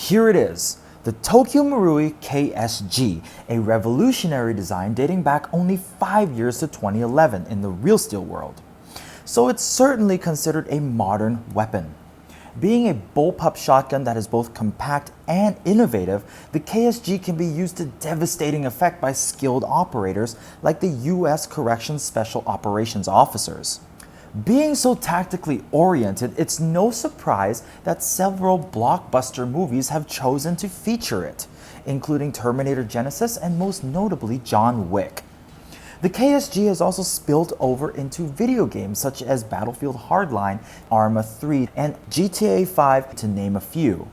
Here it is, the Tokyo Marui KSG, a revolutionary design dating back only 5 years to 2011 in the real steel world. So it's certainly considered a modern weapon. Being a bullpup shotgun that is both compact and innovative, the KSG can be used to devastating effect by skilled operators like the U.S. Corrections Special Operations Officers. Being so tactically oriented, it's no surprise that several blockbuster movies have chosen to feature it, including Terminator Genisys and most notably John Wick. The KSG has also spilled over into video games such as Battlefield Hardline, Arma 3, and GTA 5 to name a few.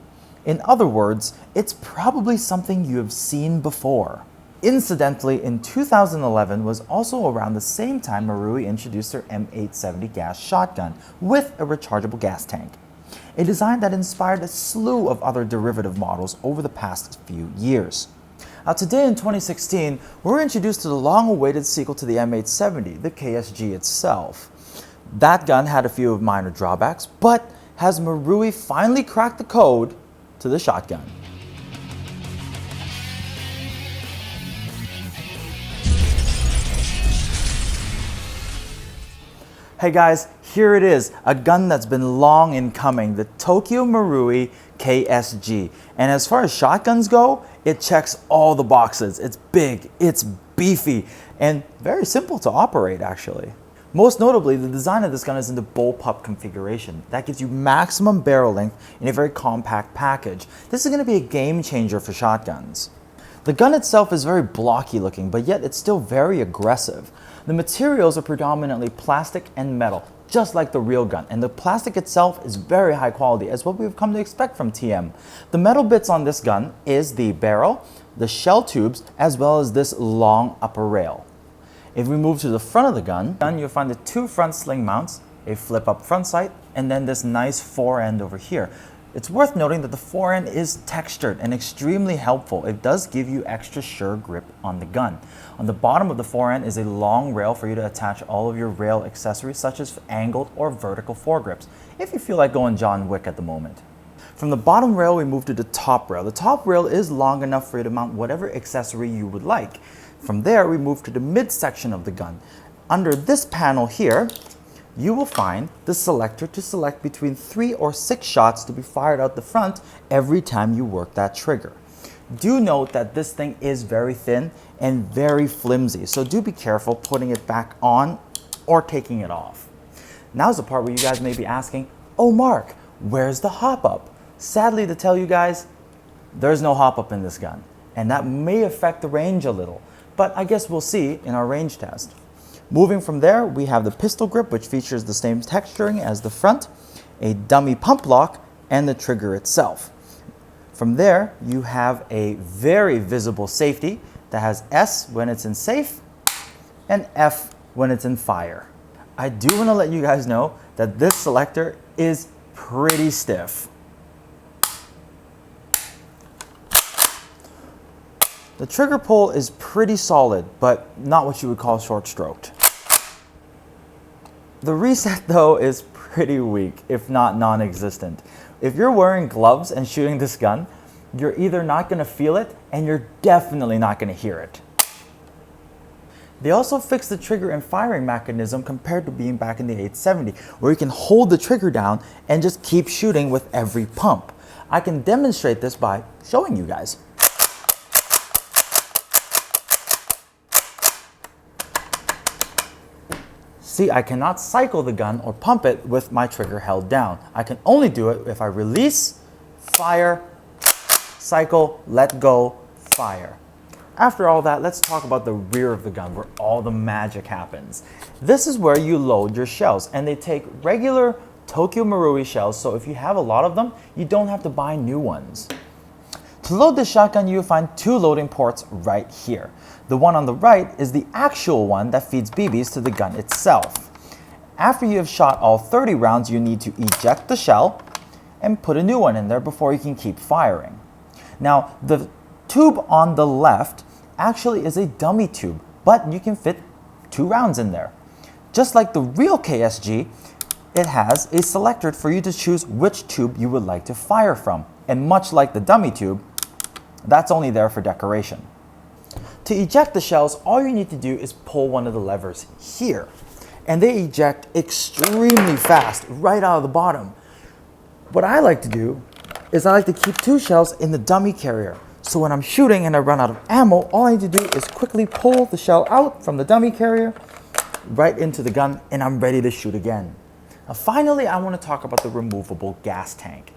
In other words, it's probably something you have seen before. Incidentally, in 2011 was also around the same time Marui introduced their M870 gas shotgun with a rechargeable gas tank, a design that inspired a slew of other derivative models over the past few years. Now today in 2016, we're introduced to the long-awaited sequel to the M870, the KSG itself. That gun had a few minor drawbacks, but has Marui finally cracked the code to the shotgun? Hey guys, here it is, a gun that's been long in coming, the Tokyo Marui KSG. And as far as shotguns go, it checks all the boxes. It's big, it's beefy, and very simple to operate actually. Most notably, the design of this gun is in the bullpup configuration. That gives you maximum barrel length in a very compact package. This is going to be a game changer for shotguns. The gun itself is very blocky looking, but yet it's still very aggressive. The materials are predominantly plastic and metal, just like the real gun, and the plastic itself is very high quality, as what we've come to expect from TM. The metal bits on this gun is the barrel, the shell tubes, as well as this long upper rail. If we move to the front of the gun, you'll find the two front sling mounts, a flip-up front sight, and then this nice fore end over here. It's worth noting that the fore end is textured and extremely helpful. It does give you extra sure grip on the gun. On the bottom of the fore end is a long rail for you to attach all of your rail accessories such as angled or vertical foregrips, if you feel like going John Wick at the moment. From the bottom rail we move to the top rail. The top rail is long enough for you to mount whatever accessory you would like. From there we move to the midsection of the gun. Under this panel here, you will find the selector to select between 3 or 6 shots to be fired out the front every time you work that trigger. Do note that this thing is very thin and very flimsy, so do be careful putting it back on or taking it off. Now's the part where you guys may be asking, oh Mark, where's the hop-up? Sadly to tell you guys, there's no hop-up in this gun, and that may affect the range a little, but I guess we'll see in our range test. Moving from there, we have the pistol grip, which features the same texturing as the front, a dummy pump lock, and the trigger itself. From there, you have a very visible safety that has S when it's in safe and F when it's in fire. I do want to let you guys know that this selector is pretty stiff. The trigger pull is pretty solid, but not what you would call short-stroked. The reset though is pretty weak, if not non-existent. If you're wearing gloves and shooting this gun, you're either not going to feel it and you're definitely not going to hear it. They also fixed the trigger and firing mechanism compared to being back in the 870, where you can hold the trigger down and just keep shooting with every pump. I can demonstrate this by showing you guys. See, I cannot cycle the gun or pump it with my trigger held down. I can only do it if I release, fire, cycle, let go, fire. After all that, let's talk about the rear of the gun where all the magic happens. This is where you load your shells, and they take regular Tokyo Marui shells, so if you have a lot of them, you don't have to buy new ones. To load this shotgun, you'll find 2 loading ports right here. The one on the right is the actual one that feeds BBs to the gun itself. After you have shot all 30 rounds, you need to eject the shell and put a new one in there before you can keep firing. Now, the tube on the left actually is a dummy tube, but you can fit 2 rounds in there. Just like the real KSG, it has a selector for you to choose which tube you would like to fire from. And much like the dummy tube, that's only there for decoration. To eject the shells, all you need to do is pull one of the levers here. And they eject extremely fast, right out of the bottom. What I like to do is I like to keep 2 shells in the dummy carrier. So when I'm shooting and I run out of ammo, all I need to do is quickly pull the shell out from the dummy carrier, right into the gun, and I'm ready to shoot again. Now finally, I want to talk about the removable gas tank.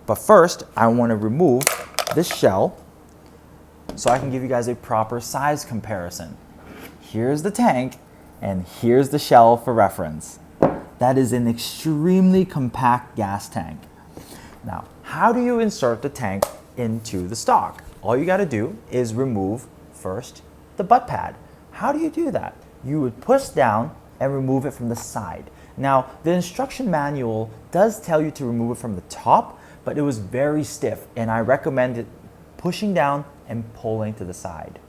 But first, I want to remove this shell so I can give you guys a proper size comparison. Here's the tank, and here's the shell for reference. That is an extremely compact gas tank. Now, how do you insert the tank into the stock? All you got to do is remove first the butt pad. How do you do that? You would push down and remove it from the side. Now, the instruction manual does tell you to remove it from the top, but it was very stiff, and I recommend it pushing down and pulling to the side.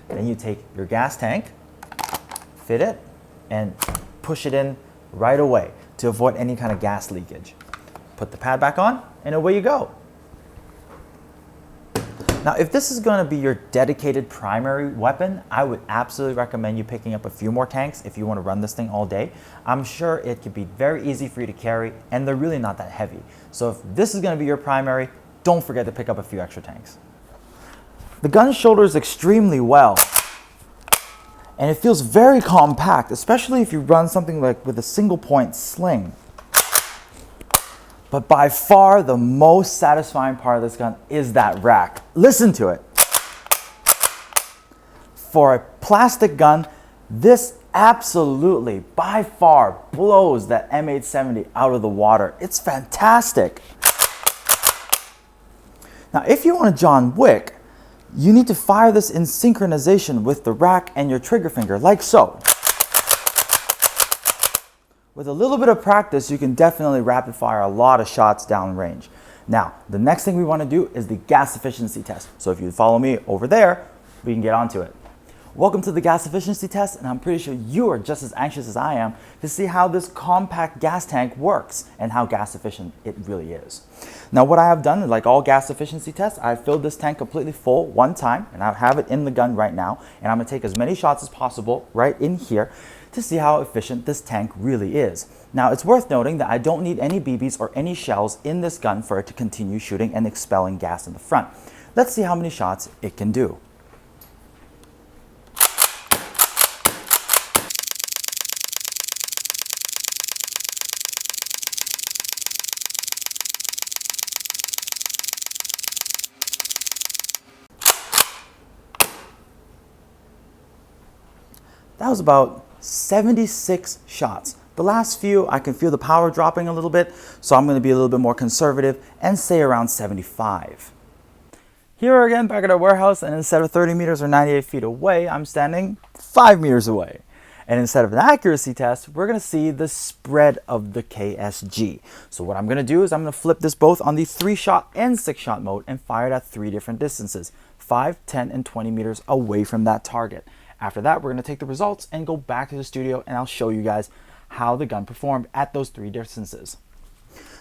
Then you take your gas tank, fit it, and push it in right away to avoid any kind of gas leakage. Put the pad back on, and away you go. Now, if this is going to be your dedicated primary weapon, I would absolutely recommend you picking up a few more tanks if you want to run this thing all day. I'm sure it could be very easy for you to carry, and they're really not that heavy. So if this is going to be your primary, don't forget to pick up a few extra tanks. The gun shoulders extremely well, and it feels very compact, especially if you run something like with a single point sling. But by far the most satisfying part of this gun is that rack. Listen to it. For a plastic gun, this absolutely by far blows that M870 out of the water. It's fantastic. Now, if you want to John Wick, you need to fire this in synchronization with the rack and your trigger finger, like so. With a little bit of practice, you can definitely rapid fire a lot of shots downrange. Now, the next thing we want to do is the gas efficiency test. So if you follow me over there, we can get onto it. Welcome to the gas efficiency test, and I'm pretty sure you are just as anxious as I am to see how this compact gas tank works and how gas efficient it really is. Now, what I have done, like all gas efficiency tests, I've filled this tank completely full one time, and I have it in the gun right now, and I'm going to take as many shots as possible right in here to see how efficient this tank really is. Now, it's worth noting that I don't need any BBs or any shells in this gun for it to continue shooting and expelling gas in the front. Let's see how many shots it can do. That was about 76 shots. The last few, I can feel the power dropping a little bit, so I'm going to be a little bit more conservative and say around 75. Here again, back at our warehouse, and instead of 30 meters or 98 feet away, I'm standing 5 meters away. And instead of an accuracy test, we're going to see the spread of the KSG. So what I'm going to do is I'm going to flip this both on the 3-shot and 6-shot mode and fire it at 3 different distances, 5, 10, and 20 meters away from that target. After that, we're going to take the results and go back to the studio, and I'll show you guys how the gun performed at those 3 distances.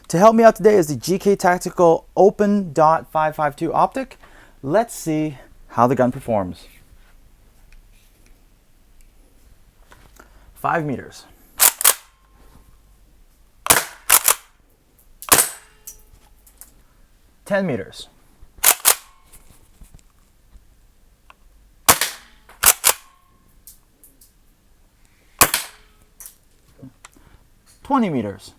To help me out today is the GK Tactical Open Dot 552 optic. Let's see how the gun performs. 5 meters. 10 meters. 20 meters.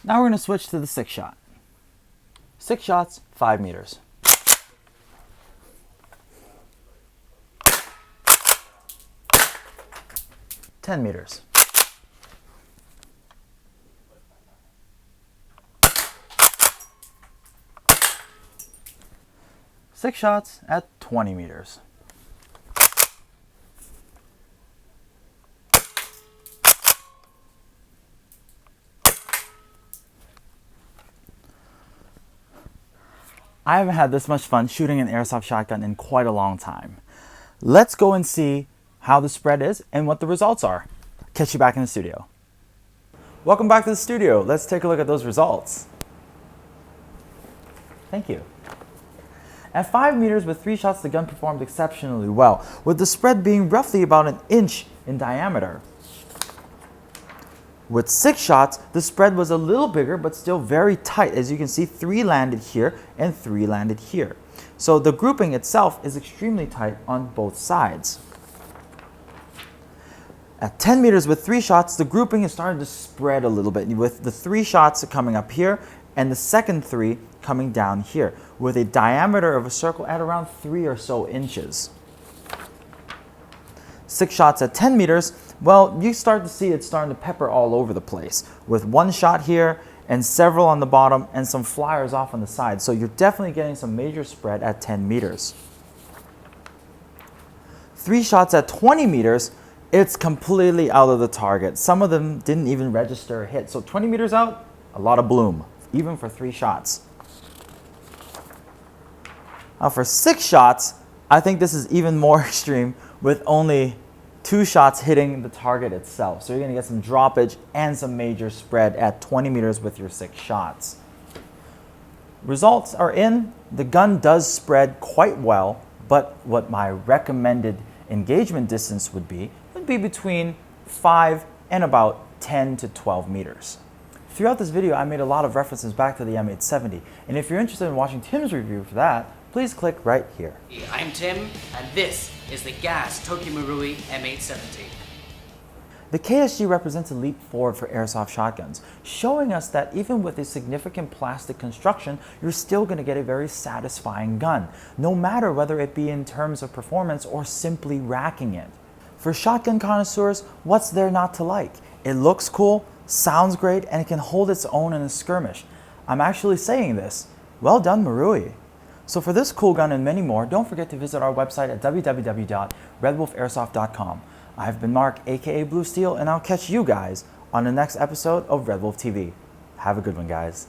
'Now we're going to switch to the 6-shot. 6 shots, 5 meters. 10 meters. 6 shots at 20 meters. I haven't had this much fun shooting an airsoft shotgun in quite a long time. Let's go and see how the spread is and what the results are. Catch you back in the studio. Welcome back to the studio. Let's take a look at those results. Thank you. At 5 meters with 3 shots, the gun performed exceptionally well, with the spread being roughly about an inch in diameter. With 6 shots, the spread was a little bigger, but still very tight. As you can see, 3 landed here and 3 landed here. So the grouping itself is extremely tight on both sides. At 10 meters with 3 shots, the grouping is starting to spread a little bit, with the 3 shots coming up here and the second 3 coming down here, with a diameter of a circle at around 3 or so inches. 6 shots at 10 meters, well, you start to see it's starting to pepper all over the place, with 1 shot here and several on the bottom and some flyers off on the side. So you're definitely getting some major spread at 10 meters. 3 shots at 20 meters, it's completely out of the target. Some of them didn't even register a hit. So 20 meters out, a lot of bloom, even for 3 shots. Now for 6 shots, I think this is even more extreme, with only 2 shots hitting the target itself. So you're going to get some droppage and some major spread at 20 meters with your 6 shots. Results are in. The gun does spread quite well, but what my recommended engagement distance would be between 5 and about 10 to 12 meters. Throughout this video, I made a lot of references back to the M870, and if you're interested in watching Tim's review for that, please click right here. I'm Tim, and this is the gas Tokyo Marui M870. The KSG represents a leap forward for airsoft shotguns, showing us that even with a significant plastic construction, you're still going to get a very satisfying gun, no matter whether it be in terms of performance or simply racking it. For shotgun connoisseurs, what's there not to like? It looks cool, sounds great, and it can hold its own in a skirmish. I'm actually saying this. Well done, Marui. So for this cool gun and many more, don't forget to visit our website at www.redwolfairsoft.com. I've been Mark, aka Blue Steel, and I'll catch you guys on the next episode of RedWolf TV. Have a good one, guys.